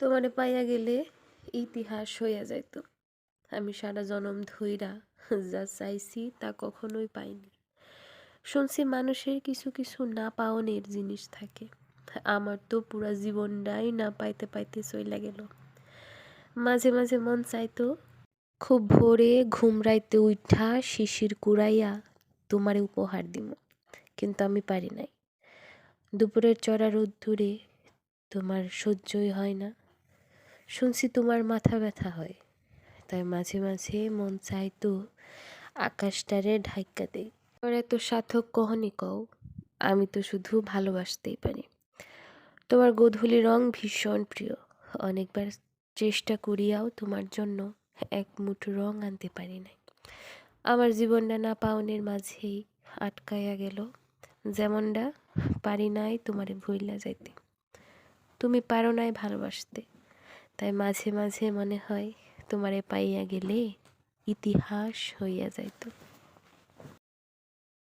তোমারে পাইয়া গেলে ইতিহাস হইয়া যাইত। আমি সারা জনম ধইরা যা চাইছি তা কখনোই পাইনি। শুনছি মানুষের কিছু কিছু না পাওনের জিনিস থাকে। আমার তো পুরা জীবনটাই না পাইতে পাইতে চইলা গেল। মাঝে মাঝে মন চাইতো খুব ভোরে ঘুম রাইতে উঠা শিশির কুড়াইয়া তোমারে উপহার দিব, কিন্তু আমি পারি নাই। দুপুরের চড়া রোদ্দুরে তোমার সহ্যই হয় না। শুনছি তোমার মাথা ব্যথা হয়, তাই মাঝে মাঝে মন চাইতো আকাশটারে ঢাইক্কা দেই। আর এত সার্থক কহনি কও, আমি তো শুধু ভালোবাসতেই পারি। তোমার গোধূলি রং ভীষণ প্রিয়। অনেকবার চেষ্টা করিয়াও তোমার জন্য এক মুঠো রং আনতে পারি নাই। আমার জীবনটা না পাওনের মাঝেই আটকাইয়া গেল। যেমনটা পারি নাই তোমারে ভুইলা যাইতে, তুমি পারো নাই ভালোবাসতে। তাই মাঝে মাঝে মনে হয় তোমারে পাইয়া গেলে ইতিহাস হইয়া যাইত।